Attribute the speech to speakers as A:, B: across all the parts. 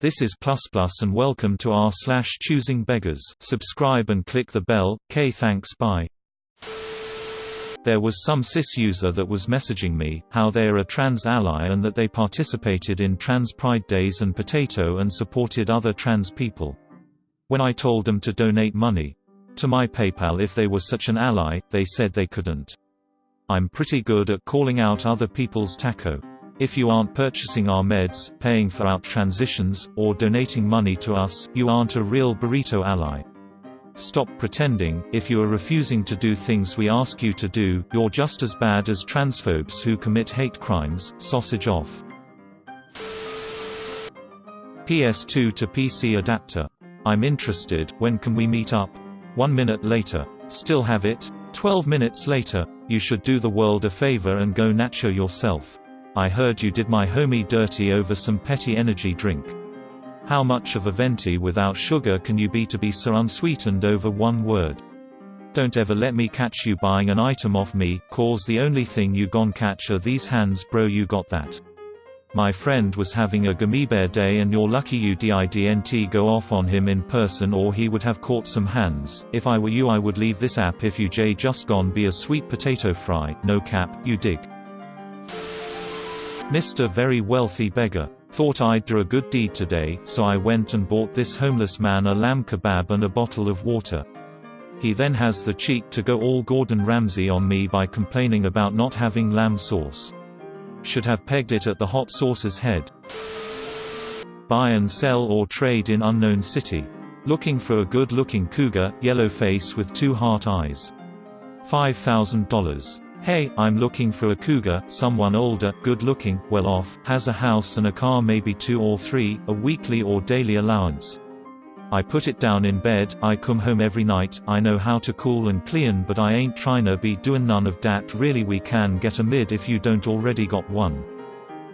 A: This is plusPLUS and welcome to r/choosingbeggars. Subscribe and click the bell. Thanks. Bye. There was some cis user that was messaging me, how they are a trans ally and that they participated in Trans Pride Days and Potato and supported other trans people. When I told them to donate money to my PayPal if they were such an ally, they said they couldn't. I'm pretty good at calling out other people's taco. If you aren't purchasing our meds, paying for our transitions, or donating money to us, you aren't a real burrito ally. Stop pretending. If you are refusing to do things we ask you to do, you're just as bad as transphobes who commit hate crimes. Sausage off. PS2 to PC adapter. I'm interested. When can we meet up? 1 minute later. Still have it? 12 minutes later. You should do the world a favor and go nacho yourself. I heard you did my homie dirty over some petty energy drink. How much of a venti without sugar can you be to be so unsweetened over one word? Don't ever let me catch you buying an item off me, cause the only thing you gon' catch are these hands, bro. You got that? My friend was having a gummy bear day and you're lucky you didn't go off on him in person or he would have caught some hands. If I were you I would leave this app if you just gon' be a sweet potato fry, no cap, you dig. Mr. Very Wealthy Beggar. Thought I'd do a good deed today, so I went and bought this homeless man a lamb kebab and a bottle of water. He then has the cheek to go all Gordon Ramsay on me by complaining about not having lamb sauce. Should have pegged it at the hot sauce's head. Buy and sell or trade in unknown city. Looking for a good-looking cougar, yellow face with 2 heart eyes. $5,000. Hey, I'm looking for a cougar, someone older, good-looking, well-off, has a house and a car, maybe 2 or 3, a weekly or daily allowance. I put it down in bed, I come home every night, I know how to cool and clean but I ain't tryna be doing none of dat really. We can get a mid if you don't already got one.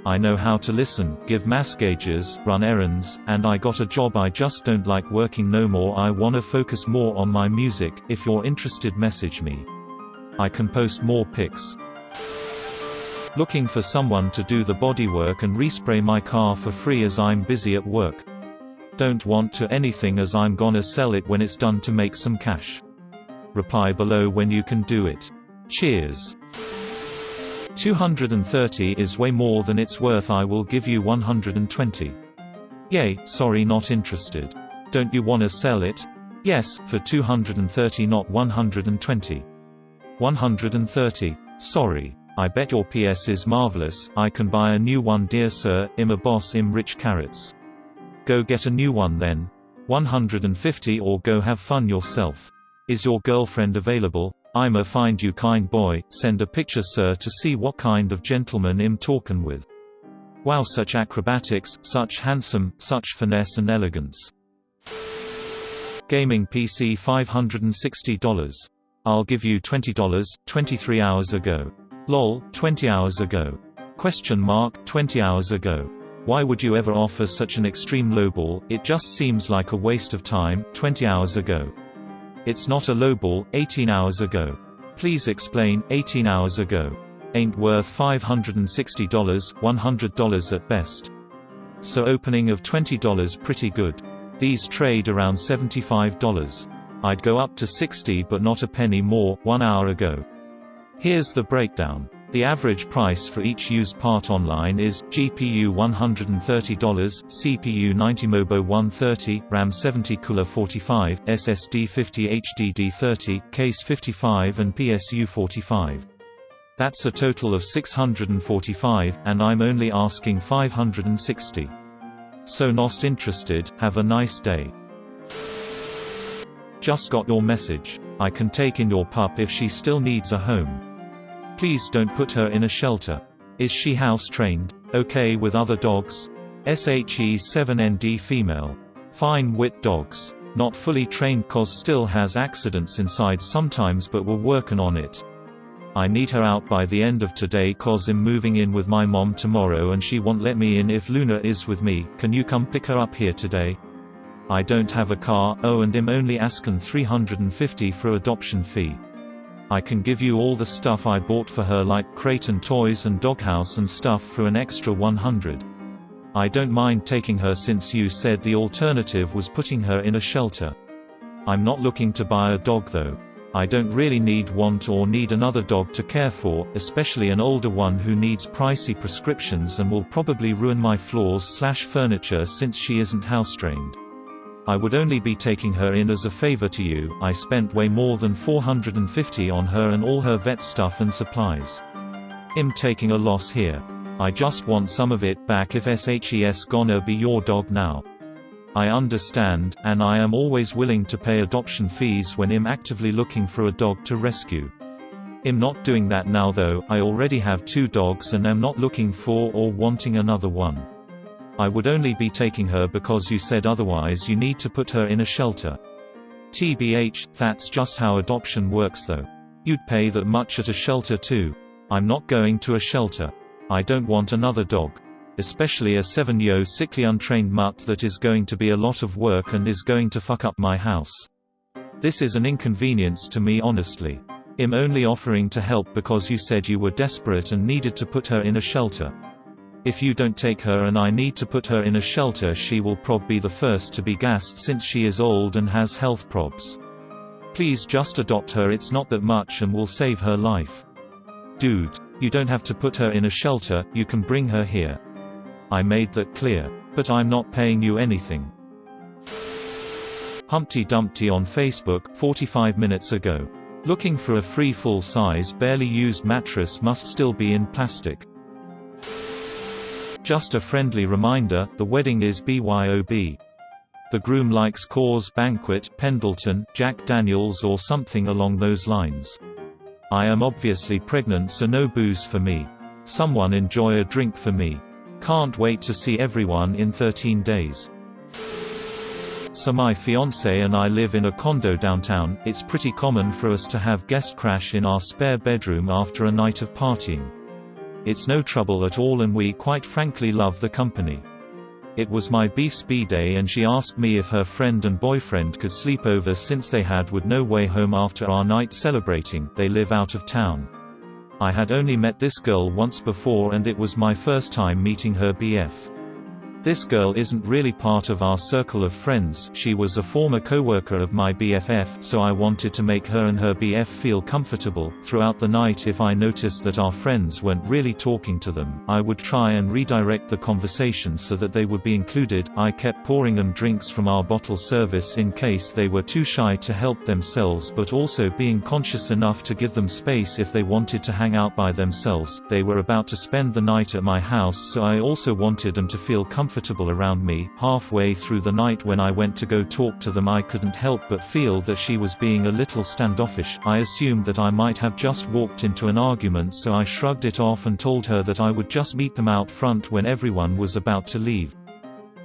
A: I know how to listen, give mass gauges, run errands, and I got a job. I just don't like working no more. I wanna focus more on my music. If you're interested message me. I can post more pics. Looking for someone to do the bodywork and respray my car for free as I'm busy at work. Don't want to anything as I'm gonna sell it when it's done to make some cash. Reply below when you can do it. Cheers. 230 is way more than it's worth. I will give you 120. Yay, sorry, not interested. Don't you wanna sell it? Yes, for 230 not 120. 130. Sorry. I bet your PS is marvelous. I can buy a new one, dear sir. I'm a boss, I'm rich carrots. Go get a new one then. 150 or go have fun yourself. Is your girlfriend available? I'm a find you kind boy. Send a picture sir to see what kind of gentleman I'm talking with. Wow, such acrobatics, such handsome, such finesse and elegance. Gaming PC $560. I'll give you $20, 23 hours ago. Lol, 20 hours ago. Question mark, 20 hours ago. Why would you ever offer such an extreme lowball? It just seems like a waste of time. 20 hours ago. It's not a lowball. 18 hours ago. Please explain. 18 hours ago. Ain't worth $560, $100 at best. So opening of $20 pretty good. These trade around $75. I'd go up to 60 but not a penny more. 1 hour ago. Here's the breakdown. The average price for each used part online is GPU $130, CPU 90, MOBO 130, RAM 70, Cooler 45, SSD 50, HDD 30, case 55 and PSU 45. That's a total of 645, and I'm only asking 560. So not interested. Have a nice day. Just got your message. I can take in your pup if she still needs a home. Please don't put her in a shelter. Is she house trained? Okay with other dogs? SHE7ND female. Fine with dogs. Not fully trained cause still has accidents inside sometimes but we're working on it. I need her out by the end of today cause I'm moving in with my mom tomorrow and she won't let me in if Luna is with me. Can you come pick her up here today? I don't have a car, oh and I'm only asking $350 for adoption fee. I can give you all the stuff I bought for her like crate and toys and doghouse and stuff for an extra $100. I don't mind taking her since you said the alternative was putting her in a shelter. I'm not looking to buy a dog though. I don't really want another dog to care for, especially an older one who needs pricey prescriptions and will probably ruin my floors/furniture since she isn't house-trained. I would only be taking her in as a favor to you. I spent way more than $450 on her and all her vet stuff and supplies. I'm taking a loss here. I just want some of it back if SHES gonna be your dog now. I understand, and I am always willing to pay adoption fees when I'm actively looking for a dog to rescue. I'm not doing that now though. I already have 2 dogs and am not looking for or wanting another one. I would only be taking her because you said otherwise. You need to put her in a shelter. TBH, that's just how adoption works though. You'd pay that much at a shelter too. I'm not going to a shelter. I don't want another dog. Especially a 7-year sickly untrained mutt that is going to be a lot of work and is going to fuck up my house. This is an inconvenience to me honestly. I'm only offering to help because you said you were desperate and needed to put her in a shelter. If you don't take her and I need to put her in a shelter, she will be the first to be gassed since she is old and has health probs. Please just adopt her, it's not that much and will save her life. Dude, you don't have to put her in a shelter, you can bring her here. I made that clear. But I'm not paying you anything. Humpty Dumpty on Facebook, 45 minutes ago. Looking for a free full-size barely used mattress, must still be in plastic. Just a friendly reminder, the wedding is BYOB. The groom likes Coors Banquet, Pendleton, Jack Daniels or something along those lines. I am obviously pregnant, so no booze for me. Someone enjoy a drink for me. Can't wait to see everyone in 13 days. So my fiancé and I live in a condo downtown. It's pretty common for us to have guest crash in our spare bedroom after a night of partying. It's no trouble at all and we quite frankly love the company. It was my beef's b-day and she asked me if her friend and boyfriend could sleep over since they would no way home after our night celebrating. They live out of town. I had only met this girl once before and it was my first time meeting her BF. This girl isn't really part of our circle of friends. She was a former coworker of my BFF, so I wanted to make her and her BF feel comfortable. Throughout the night, if I noticed that our friends weren't really talking to them, I would try and redirect the conversation so that they would be included. I kept pouring them drinks from our bottle service in case they were too shy to help themselves, but also being conscious enough to give them space if they wanted to hang out by themselves. They were about to spend the night at my house, so I also wanted them to feel comfortable around me. Halfway through the night when I went to go talk to them, I couldn't help but feel that she was being a little standoffish. I assumed that I might have just walked into an argument, so I shrugged it off and told her that I would just meet them out front when everyone was about to leave.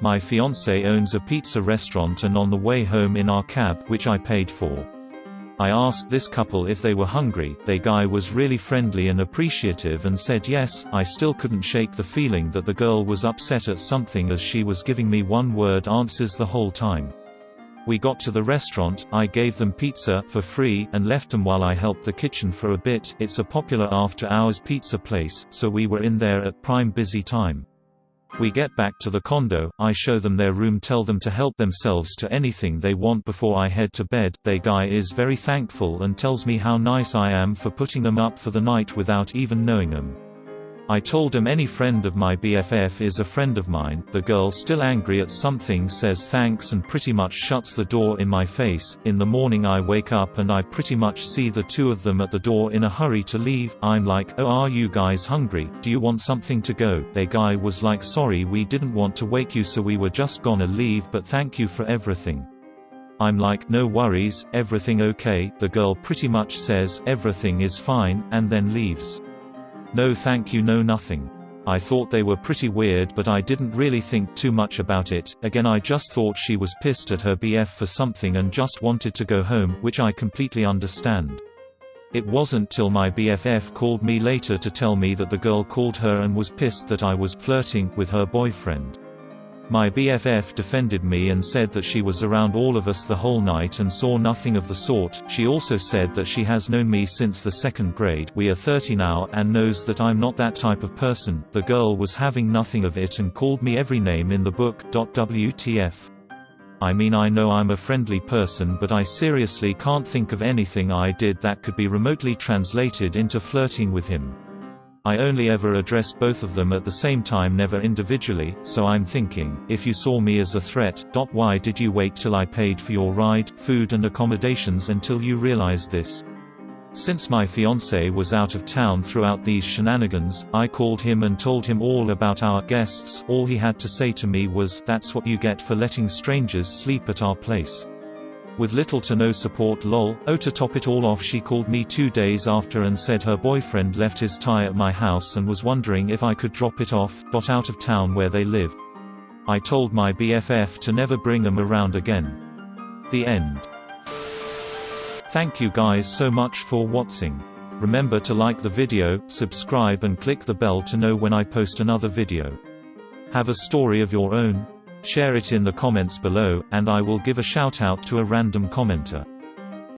A: My fiancé owns a pizza restaurant and on the way home in our cab, which I paid for, I asked this couple if they were hungry. The guy was really friendly and appreciative and said yes. I still couldn't shake the feeling that the girl was upset at something, as she was giving me one-word answers the whole time. We got to the restaurant, I gave them pizza for free, and left them while I helped the kitchen for a bit. It's a popular after-hours pizza place, so we were in there at prime busy time. We get back to the condo, I show them their room, tell them to help themselves to anything they want before I head to bed. The guy is very thankful and tells me how nice I am for putting them up for the night without even knowing them. I told him any friend of my BFF is a friend of mine. The girl, still angry at something, says thanks and pretty much shuts the door in my face. In the morning I wake up and I pretty much see the two of them at the door in a hurry to leave. I'm like, oh, are you guys hungry? Do you want something to go? The guy was like, sorry, we didn't want to wake you, so we were just gonna leave, but thank you for everything. I'm like, no worries, everything okay? The girl pretty much says, everything is fine, and then leaves. No thank you, no nothing. I thought they were pretty weird, but I didn't really think too much about it. Again, I just thought she was pissed at her BF for something and just wanted to go home, which I completely understand. It wasn't till my BFF called me later to tell me that the girl called her and was pissed that I was flirting with her boyfriend. My BFF defended me and said that she was around all of us the whole night and saw nothing of the sort. She also said that she has known me since the 2nd grade, we are 30 now, and knows that I'm not that type of person. The girl was having nothing of it and called me every name in the book. WTF. I mean, I know I'm a friendly person, but I seriously can't think of anything I did that could be remotely translated into flirting with him. I only ever address both of them at the same time, never individually, so I'm thinking, if you saw me as a threat, why did you wait till I paid for your ride, food and accommodations until you realized this? Since my fiancé was out of town throughout these shenanigans, I called him and told him all about our guests. All he had to say to me was, "That's what you get for letting strangers sleep at our place." With little to no support. Lol. Oh, to top it all off, she called me 2 days after and said her boyfriend left his tie at my house and was wondering if I could drop it off, out of town where they live. I told my BFF to never bring them around again. The end. Thank you guys so much for watching. Remember to like the video, subscribe and click the bell to know when I post another video. Have a story of your own? Share it in the comments below, and I will give a shout out to a random commenter.